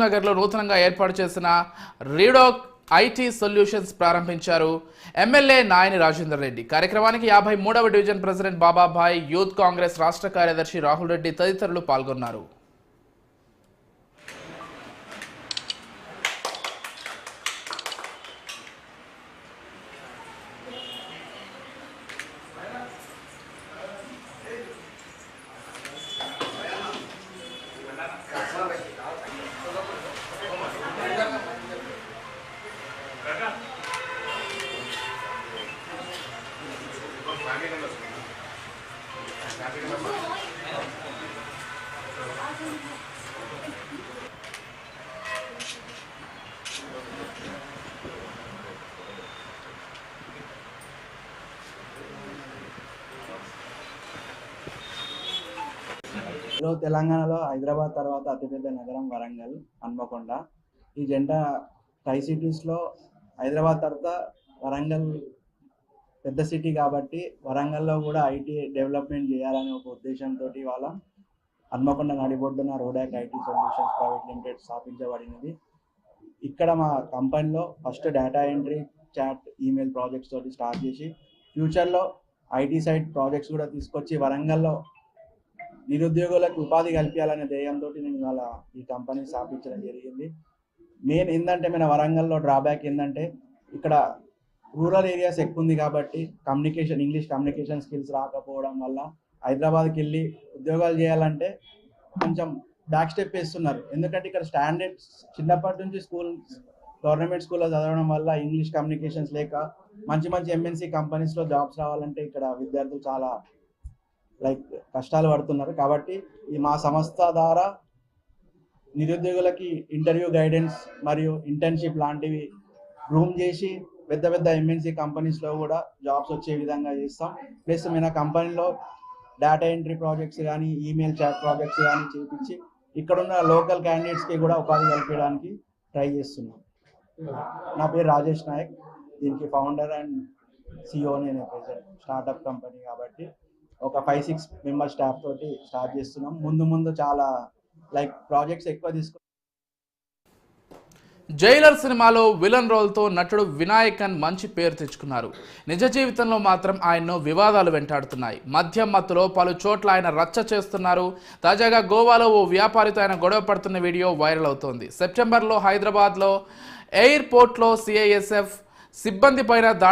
నగర్లో నూతనంగా ఏర్పాటు చేసిన రీడోక్ ఐటీ సొల్యూషన్స్ ప్రారంభించారు ఎమ్మెల్యే నాయని రాజేందర్ రెడ్డి. కార్యక్రమానికి 53వ డివిజన్ ప్రెసిడెంట్ బాబాభాయ్, యూత్ కాంగ్రెస్ రాష్ట్ర కార్యదర్శి రాహుల్ రెడ్డి తదితరులు పాల్గొన్నారు. తెలంగాణలో హైదరాబాద్ తర్వాత అతిపెద్ద నగరం వరంగల్, హన్మకొండ. ఈ జెండా ట్రై సిటీస్లో హైదరాబాద్ తర్వాత వరంగల్ పెద్ద సిటీ కాబట్టి వరంగల్లో కూడా ఐటీ డెవలప్మెంట్ చేయాలనే ఒక ఉద్దేశంతో వాళ్ళ హన్మకొండ నడిబొడ్డున Rodak IT solutions private limited స్థాపించబడినది. ఇక్కడ మా కంపెనీలో first data entry, chat, email projects తోటి స్టార్ట్ చేసి ఫ్యూచర్లో ఐటీ సైడ్ ప్రాజెక్ట్స్ కూడా తీసుకొచ్చి వరంగల్లో నిరుద్యోగులకు ఉపాధి కల్పించాలనే ధ్యేయంతో నేను ఇవాళ ఈ కంపెనీ స్థాపించడం జరిగింది. మెయిన్ ఏంటంటే మన వరంగల్లో డ్రాబ్యాక్ ఏంటంటే ఇక్కడ రూరల్ ఏరియాస్ ఎక్కువ ఉంది కాబట్టి ఇంగ్లీష్ కమ్యూనికేషన్ స్కిల్స్ రాకపోవడం వల్ల హైదరాబాద్కి వెళ్ళి ఉద్యోగాలు చేయాలంటే కొంచెం బ్యాక్ స్టెప్ వేస్తున్నారు. ఎందుకంటే ఇక్కడ స్టాండర్డ్స్ చిన్నప్పటి నుంచి గవర్నమెంట్ స్కూల్లో చదవడం వల్ల ఇంగ్లీష్ కమ్యూనికేషన్స్ లేక మంచి మంచి ఎంఎన్సీ కంపెనీస్లో జాబ్స్ రావాలంటే ఇక్కడ విద్యార్థులు చాలా కష్టాలు పడుతున్నారు. కాబట్టి ఈ మా సంస్థ ద్వారా నిరుద్యోగులకి ఇంటర్వ్యూ గైడెన్స్ మరియు ఇంటర్న్షిప్ లాంటివి రూమ్ చేసి పెద్ద పెద్ద ఎంఎన్సీ కంపెనీస్లో కూడా జాబ్స్ వచ్చే విధంగా చేస్తాం. ప్లస్ మన కంపెనీలో డేటా ఎంట్రీ ప్రాజెక్ట్స్ కానీ, ఈమెయిల్ చాట్ ప్రాజెక్ట్స్ కానీ చేపించి ఇక్కడున్న లోకల్ క్యాండిడేట్స్కి కూడా ఉపాధి కల్పించడానికి ట్రై చేస్తున్నాం. నా పేరు రాజేష్ నాయక్. దీనికి ఫౌండర్ అండ్ సిఇఓ నేను. ప్రెజెంట్ స్టార్టప్ కంపెనీ కాబట్టి ఒక 5-6 మెంబర్ స్టాఫ్ తోటి స్టార్ట్ చేస్తున్నాం. ముందు చాలా ప్రాజెక్ట్స్ ఎక్కువ తీసుకు. జైలర్ సినిమాలో విలన్ రోల్తో నటుడు వినాయకన్ మంచి పేరు తెచ్చుకున్నారు. నిజ జీవితంలో మాత్రం ఆయన్ను వివాదాలు వెంటాడుతున్నాయి. మద్యం మత్తులో పలు చోట్ల ఆయన రచ్చ చేస్తున్నారు. తాజాగా గోవాలో ఓ వ్యాపారితో ఆయన గొడవ పడుతున్న వీడియో వైరల్ అవుతోంది. సెప్టెంబర్లో హైదరాబాద్లో ఎయిర్పోర్ట్లో సిఐఎస్ఎఫ్ సిబ్బంది పైన దాడి